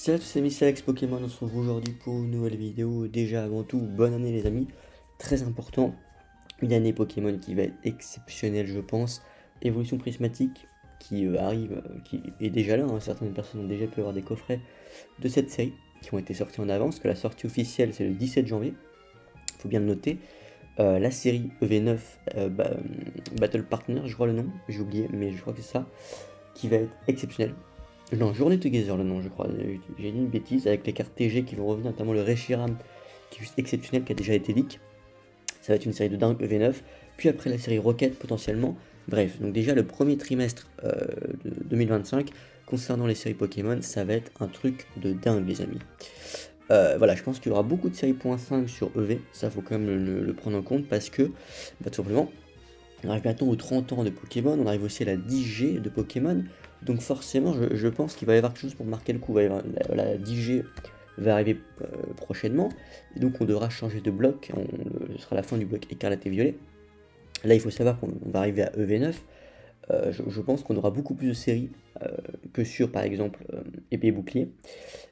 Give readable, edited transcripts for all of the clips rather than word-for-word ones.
Salut, c'est Alex Pokémon, on se retrouve aujourd'hui pour une nouvelle vidéo. Déjà avant tout, bonne année les amis, très important, une année Pokémon qui va être exceptionnelle je pense. Évolution prismatique qui arrive, qui est déjà là, hein. Certaines personnes ont déjà pu avoir des coffrets de cette série qui ont été sortis en avance, que la sortie officielle c'est le 17 janvier, il faut bien le noter. La série EV9 Battle Partner, je crois le nom, j'ai oublié mais je crois que c'est ça, qui va être exceptionnelle. Non, Journée Together le nom, je crois. J'ai dit une bêtise avec les cartes TG qui vont revenir, notamment le Reshiram qui est juste exceptionnel, qui a déjà été leak. Ça va être une série de dingue EV9. Puis après la série Rocket potentiellement. Bref, donc déjà le premier trimestre de 2025 concernant les séries Pokémon, ça va être un truc de dingue les amis. Voilà, je pense qu'il y aura beaucoup de séries .5 sur EV, ça faut quand même le prendre en compte parce que, tout simplement, on arrive bientôt aux 30 ans de Pokémon, on arrive aussi à la 10G de Pokémon, donc forcément je pense qu'il va y avoir quelque chose pour marquer le coup, la 10G va arriver prochainement, et donc on devra changer de bloc, ce sera la fin du bloc écarlate et violet. Là il faut savoir qu'on va arriver à EV9, je pense qu'on aura beaucoup plus de séries que sur par exemple épée et bouclier.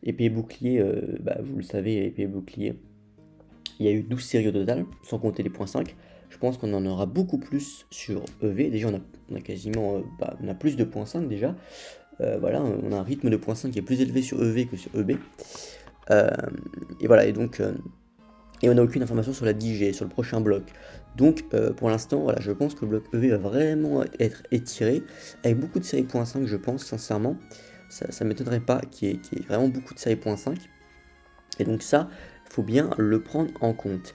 Épée et bouclier, vous le savez, épée et bouclier, il y a eu 12 séries au total, sans compter les points 5. Je pense qu'on en aura beaucoup plus sur EV. Déjà, on a quasiment on a plus de points 5 déjà. Voilà, on a un rythme de points 5 qui est plus élevé sur EV que sur EB. Et voilà, et on n'a aucune information sur la 10G, sur le prochain bloc. Donc pour l'instant, voilà, je pense que le bloc EV va vraiment être étiré, avec beaucoup de séries points 5, je pense, sincèrement. Ça ne m'étonnerait pas qu'il y ait vraiment beaucoup de séries points 5. Et donc ça, il faut bien le prendre en compte.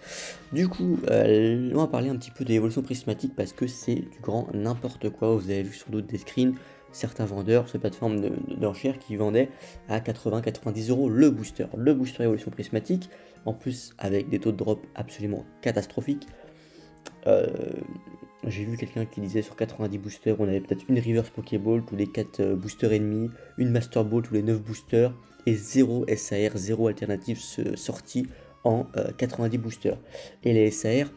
Du coup, on va parler un petit peu de l'évolution prismatique parce que c'est du grand n'importe quoi. Vous avez vu sur d'autres des screens, certains vendeurs sur plateforme d'enchères qui vendaient à 80-90 euros le booster. Le booster évolution prismatique, en plus avec des taux de drop absolument catastrophiques. J'ai vu quelqu'un qui disait sur 90 boosters, on avait peut-être une reverse Pokéball tous les 4 boosters ennemis, une Master Ball tous les 9 boosters, et 0 SAR, 0 alternative sortie en 90 boosters. Et les SAR,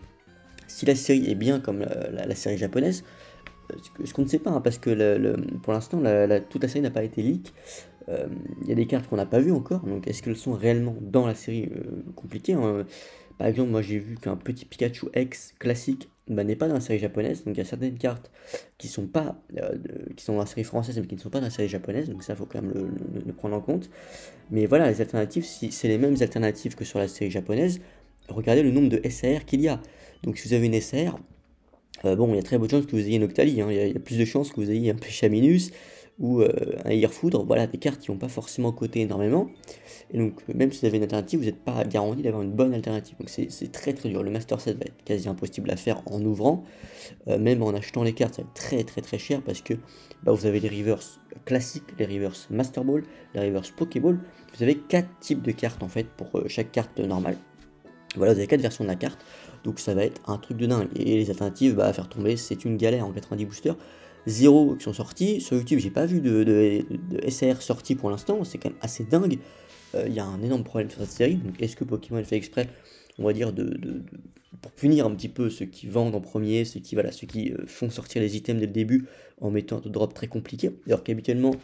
si la série est bien comme la série japonaise, ce qu'on ne sait pas, hein, parce que pour l'instant, toute la série n'a pas été leak. Il y a des cartes qu'on n'a pas vues encore, donc est-ce qu'elles sont réellement dans la série compliquée, hein. Par exemple, moi j'ai vu qu'un petit Pikachu X classique n'est pas dans la série japonaise, donc il y a certaines cartes qui sont pas qui sont dans la série française mais qui ne sont pas dans la série japonaise, donc ça faut quand même le prendre en compte. Mais voilà, les alternatives, si c'est les mêmes alternatives que sur la série japonaise, regardez le nombre de SAR qu'il y a. Donc si vous avez une SAR, bon, il y a très peu de chances que vous ayez une Octali, hein. Il y a plus de chances que vous ayez un Péchaminus ou un Airfoudre, voilà, des cartes qui n'ont pas forcément coté énormément. Et donc, même si vous avez une alternative, vous n'êtes pas garanti d'avoir une bonne alternative. Donc, c'est très très dur. Le Master Set va être quasi impossible à faire en ouvrant. Même en achetant les cartes, ça va être très très très cher parce que vous avez les reverse classiques, les reverse Master Ball, les reverse Pokéball. Vous avez 4 types de cartes en fait pour chaque carte normale. Voilà, vous avez 4 versions de la carte, donc ça va être un truc de dingue. Et les alternatives, à faire tomber, c'est une galère en 90 boosters. 0 qui sont sortis. Sur YouTube, j'ai pas vu de SR sorti pour l'instant, c'est quand même assez dingue. Il y a un énorme problème sur cette série. Donc est-ce que Pokémon fait exprès, on va dire, pour punir un petit peu ceux qui vendent en premier, ceux qui font sortir les items dès le début en mettant un drop très compliqué. Alors qu'habituellement,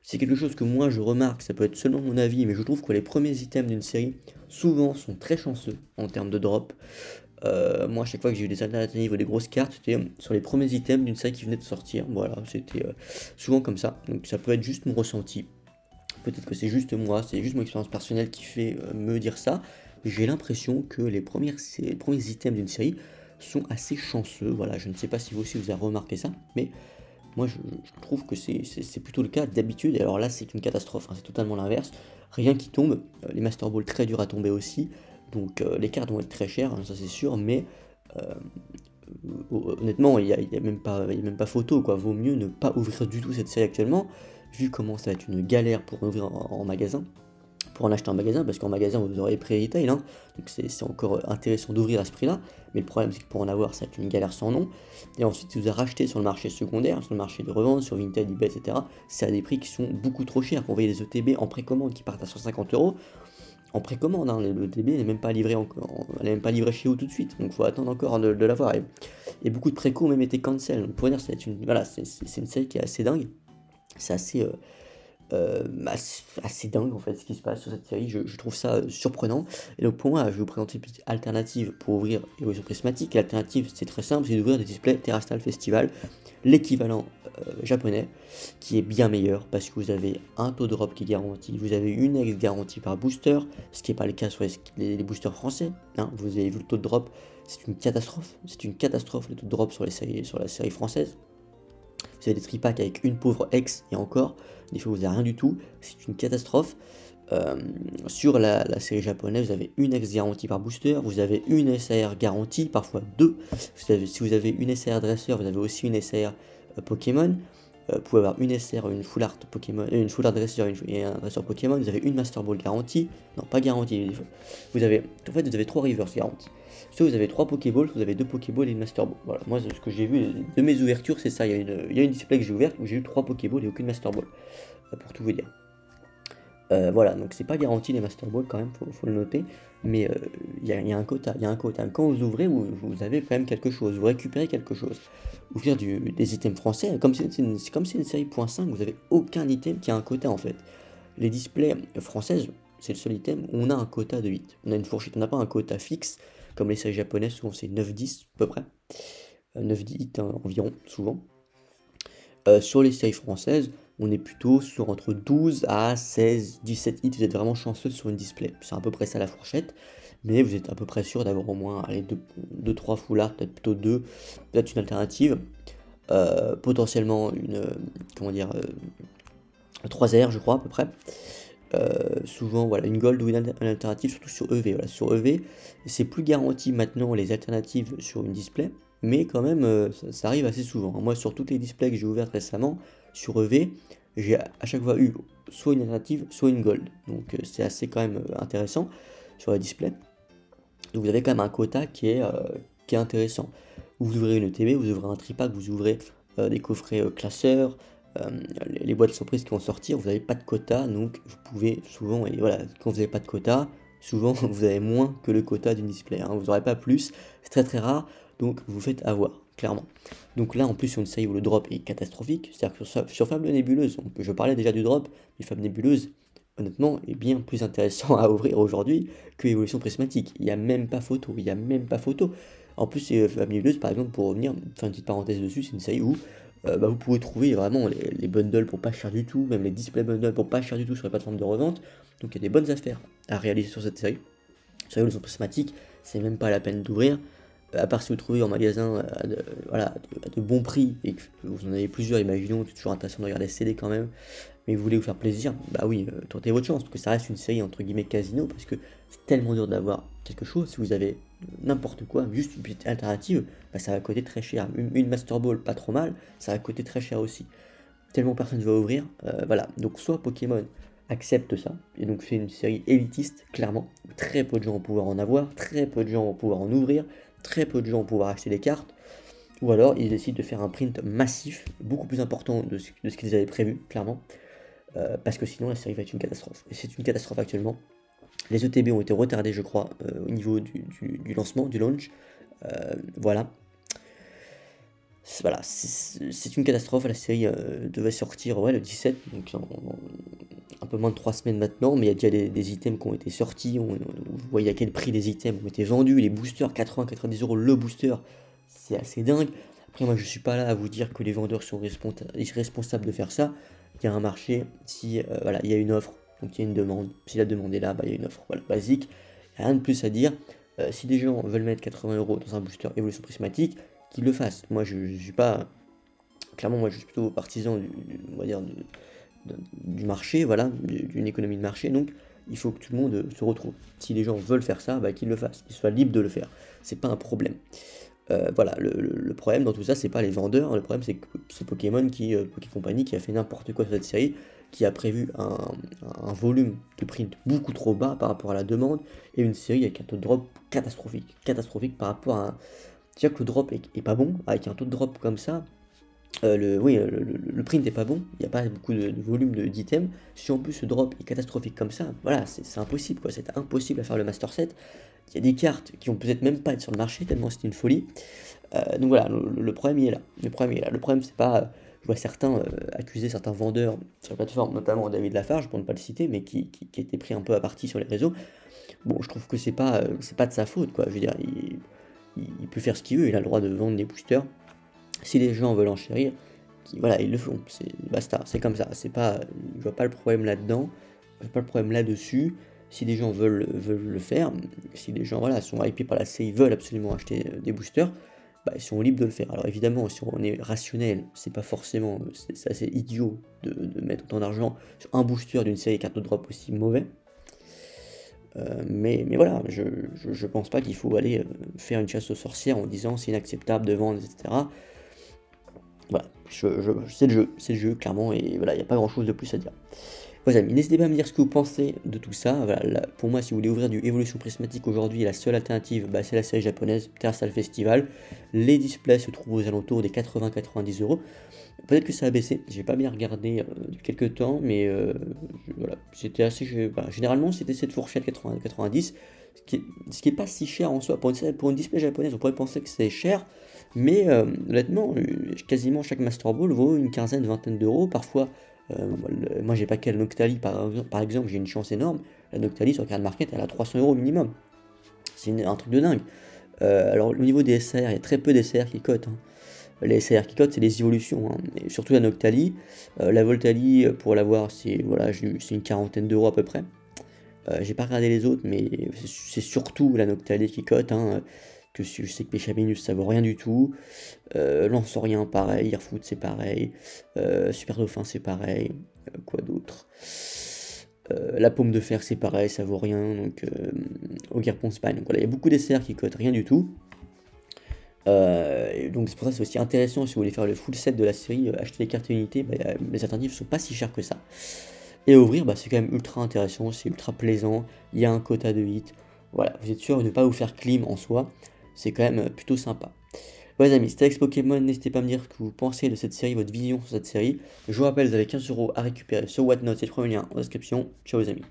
c'est quelque chose que moi je remarque, ça peut être seulement mon avis, mais je trouve que les premiers items d'une série souvent sont très chanceux en termes de drop. Moi, à chaque fois que j'ai eu des alternatives ou des grosses cartes, c'était sur les premiers items d'une série qui venait de sortir. Voilà, c'était souvent comme ça. Donc ça peut être juste mon ressenti. Peut-être que c'est juste moi, c'est juste mon expérience personnelle qui fait me dire ça. J'ai l'impression que les premiers items d'une série sont assez chanceux. Voilà, je ne sais pas si vous aussi vous avez remarqué ça, mais moi je trouve que c'est plutôt le cas d'habitude. Et alors là, c'est une catastrophe, hein, c'est totalement l'inverse. Rien qui tombe, les Master Ball très durs à tomber aussi. Donc les cartes vont être très chères, hein, ça c'est sûr, mais honnêtement, il n'y a même pas photo, quoi. Vaut mieux ne pas ouvrir du tout cette série actuellement, vu comment ça va être une galère pour en ouvrir en magasin, pour en acheter en magasin, parce qu'en magasin vous aurez prix retail, hein, donc c'est encore intéressant d'ouvrir à ce prix-là, mais le problème c'est que pour en avoir ça va être une galère sans nom, et ensuite si vous avez racheté sur le marché secondaire, sur le marché de revente, sur Vinted, eBay, etc., c'est à des prix qui sont beaucoup trop chers. Quand vous voyez les ETB en précommande qui partent à 150 euros, en précommande, hein, le TB n'est même pas livré elle n'est même pas livrée chez vous tout de suite, donc il faut attendre encore de l'avoir. Et beaucoup de préco ont même été cancel. Donc pour dire, c'est une série qui est assez dingue. C'est assez C'est assez dingue en fait ce qui se passe sur cette série, je trouve ça surprenant. Et donc pour moi, je vais vous présenter une petite alternative pour ouvrir Evolution Prismatique. L'alternative, c'est très simple, c'est d'ouvrir des displays Terrestrial Festival, l'équivalent japonais, qui est bien meilleur parce que vous avez un taux de drop qui est garanti, vous avez une X garantie par booster, ce qui n'est pas le cas sur les boosters français, hein. Vous avez vu le taux de drop, c'est une catastrophe le taux de drop sur la série française. Vous avez des tripacks avec une pauvre X et encore, des fois vous n'avez rien du tout, c'est une catastrophe. Sur la série japonaise, vous avez une X garantie par booster, vous avez une SAR garantie, parfois deux. Si vous avez une SAR dresseur, vous avez aussi une SAR Pokémon. Vous pouvez avoir une SR, une full art Pokémon, une full art dresseur et un dresseur Pokémon. Vous avez une Master Ball garantie, non pas garantie. Vous avez, en fait, vous avez 3 reverse garanties. Soit vous avez 3 Pokéballs, vous avez 2 Pokéballs et une Master Ball. Voilà, moi ce que j'ai vu de mes ouvertures, c'est ça. Il y a une display que j'ai ouverte où j'ai eu 3 Pokéballs et aucune Master Ball, pour tout vous dire. Voilà, donc c'est pas garanti les Master Ball quand même, faut le noter, mais il y a un quota, Quand vous ouvrez, vous avez quand même quelque chose, vous récupérez quelque chose. Ouvrir des items français, comme c'est une série .5, vous avez aucun item qui a un quota en fait. Les displays françaises, c'est le seul item où on a un quota de 8. On a une fourchette, on n'a pas un quota fixe, comme les séries japonaises, souvent c'est 9-10 à peu près. 9-10 hits environ, souvent. Sur les séries françaises, on est plutôt sur entre 12 à 16, 17 hits. Vous êtes vraiment chanceux sur une display. C'est à peu près ça la fourchette. Mais vous êtes à peu près sûr d'avoir au moins 2-3 full art, peut-être plutôt 2, peut-être une alternative. Potentiellement une, comment dire, 3 R je crois à peu près. Souvent voilà, une gold ou une alternative, surtout sur EV. Voilà, sur EV, c'est plus garanti maintenant les alternatives sur une display, mais quand même ça arrive assez souvent. Moi, sur toutes les displays que j'ai ouvertes récemment, sur EV, j'ai à chaque fois eu soit une alternative, soit une gold. Donc c'est assez quand même intéressant sur la display. Donc vous avez quand même un quota qui est intéressant. Vous ouvrez une ETB, vous ouvrez un tripack, vous ouvrez des coffrets classeurs, les boîtes surprises qui vont sortir, vous n'avez pas de quota, donc vous pouvez souvent, et voilà, quand vous n'avez pas de quota, souvent vous avez moins que le quota d'une display, hein. Vous n'aurez pas plus, c'est très très rare, donc vous faites avoir, clairement. Donc là, en plus, sur une série où le drop est catastrophique, c'est-à-dire que sur Fable Nébuleuse, je parlais déjà du drop, mais Fable Nébuleuse, honnêtement, est bien plus intéressant à ouvrir aujourd'hui que Évolution Prismatique. Il n'y a même pas photo, En plus, Fable Nébuleuse, par exemple, pour revenir, faire une petite parenthèse dessus, c'est une série où vous pouvez trouver vraiment les bundles pour pas cher du tout, même les display bundles pour pas cher du tout sur les plateformes de revente. Donc il y a des bonnes affaires à réaliser sur cette série. Sur Évolution Prismatique, c'est même pas la peine d'ouvrir. À part si vous trouvez en magasin à de bons prix et que vous en avez plusieurs, imaginons, c'est toujours intéressant de regarder CD quand même, mais vous voulez vous faire plaisir, bah oui, tentez votre chance, parce que ça reste une série entre guillemets casino, parce que c'est tellement dur d'avoir quelque chose. Si vous avez n'importe quoi, juste une petite alternative, bah ça va coûter très cher. Une Master Ball, pas trop mal, ça va coûter très cher aussi. Tellement personne ne va ouvrir, voilà. Donc soit Pokémon accepte ça, et donc c'est une série élitiste, clairement, où très peu de gens vont pouvoir en avoir, très peu de gens vont pouvoir en ouvrir, très peu de gens vont pouvoir acheter des cartes, ou alors ils décident de faire un print massif, beaucoup plus important de ce qu'ils avaient prévu, clairement, parce que sinon la série va être une catastrophe. Et c'est une catastrophe actuellement. Les ETB ont été retardés, je crois, au niveau du lancement, du launch. Voilà. Voilà, c'est une catastrophe. La série devait sortir le 17, donc un peu moins de 3 semaines maintenant, mais il y a déjà des items qui ont été sortis. Vous voyez à quel prix les items ont été vendus. Les boosters, 80-90 euros le booster, c'est assez dingue. Après, moi, je suis pas là à vous dire que les vendeurs sont responsables de faire ça. Il y a un marché, si voilà, il y a une offre, donc il y a une demande. Si la demande est là, bah, il y a une offre, voilà, basique. Il n'y a rien de plus à dire. Si des gens veulent mettre 80 euros dans un booster Évolution Prismatique, qu'ils le fassent. Moi, je suis pas... Clairement, moi, je suis plutôt partisan on va dire, du marché, voilà, d'une économie de marché. Donc, il faut que tout le monde se retrouve. Si les gens veulent faire ça, bah, qu'ils le fassent. Qu'ils soient libres de le faire. C'est pas un problème. Voilà, le problème dans tout ça, c'est pas les vendeurs. Le problème, c'est Pokémon Company qui a fait n'importe quoi sur cette série, qui a prévu un volume de print beaucoup trop bas par rapport à la demande, et une série avec un taux de drop catastrophique par rapport à c'est-à-dire que le drop est pas bon, avec un taux de drop comme ça, le print est pas bon, il n'y a pas beaucoup de volume d'items. Si en plus le drop est catastrophique comme ça, voilà, c'est impossible, quoi, c'est impossible à faire le Master Set. Il y a des cartes qui vont peut-être même pas être sur le marché, tellement c'est une folie. Donc voilà, le problème il est là. Le problème c'est pas, vois certains accuser certains vendeurs sur la plateforme, notamment David Lafarge, pour ne pas le citer, mais qui était pris un peu à partie sur les réseaux. Bon, je trouve que c'est pas de sa faute, quoi. Je veux dire, il peut faire ce qu'il veut, il a le droit de vendre des boosters. Si les gens veulent enchérir, voilà, ils le font. C'est basta, c'est comme ça. C'est pas, je vois pas le problème là-dedans, je vois pas le problème là-dessus. Si des gens veulent le faire, si les gens voilà, sont hypés par la série, veulent absolument acheter des boosters, bah, ils sont libres de le faire. Alors évidemment, si on est rationnel, c'est pas forcément, c'est assez idiot de mettre autant d'argent sur un booster d'une série carte drop aussi mauvais. Mais voilà, je pense pas qu'il faut aller faire une chasse aux sorcières en disant c'est inacceptable de vendre, etc. Voilà, c'est le jeu, clairement, et voilà, il n'y a pas grand chose de plus à dire. Les amis, n'hésitez pas à me dire ce que vous pensez de tout ça. Voilà, pour moi, si vous voulez ouvrir du Evolution Prismatique aujourd'hui, la seule alternative, bah, c'est la série japonaise, Terrestrial Festival. Les displays se trouvent aux alentours des 80-90 euros. Peut-être que ça a baissé, j'ai pas bien regardé depuis quelques temps, mais voilà, c'était assez. Bah, généralement, c'était cette fourchette 80-90, ce qui est pas si cher en soi. Pour une display japonaise, on pourrait penser que c'est cher, mais honnêtement, quasiment chaque Master Ball vaut une quinzaine, vingtaine d'euros. Parfois, moi j'ai pas qu'à la Noctali par exemple, j'ai une chance énorme. La Noctali sur Card Market, elle a 300 euros minimum. C'est un truc de dingue. Alors, au niveau des SR, il y a très peu d'SR qui cotent, hein. Les SR qui cotent, c'est les évolutions, hein. Et surtout la Noctali. La Voltali, pour l'avoir, c'est voilà, c'est une quarantaine d'euros à peu près. J'ai pas regardé les autres, mais c'est surtout la Noctali qui cote, hein, que je sais que Péchaminus ça vaut rien du tout. Lansorien pareil, Airfoot c'est pareil, Super Dauphin c'est pareil, quoi d'autre, la Paume de Fer c'est pareil, ça vaut rien, donc Ogerpon c'est pareil. Donc voilà, il y a beaucoup d'SR qui cotent rien du tout. Et donc c'est pour ça que c'est aussi intéressant si vous voulez faire le full set de la série, acheter les cartes unités, bah, les alternatives sont pas si chères que ça. Et ouvrir, bah, c'est quand même ultra intéressant, c'est ultra plaisant, il y a un quota de hit. Voilà, vous êtes sûr de ne pas vous faire clim en soi, c'est quand même plutôt sympa. Ouais, les amis, c'était Alex Pokémon, n'hésitez pas à me dire ce que vous pensez de cette série, votre vision sur cette série. Je vous rappelle, vous avez 15 € à récupérer sur Whatnot, c'est le premier lien en description. Ciao les amis.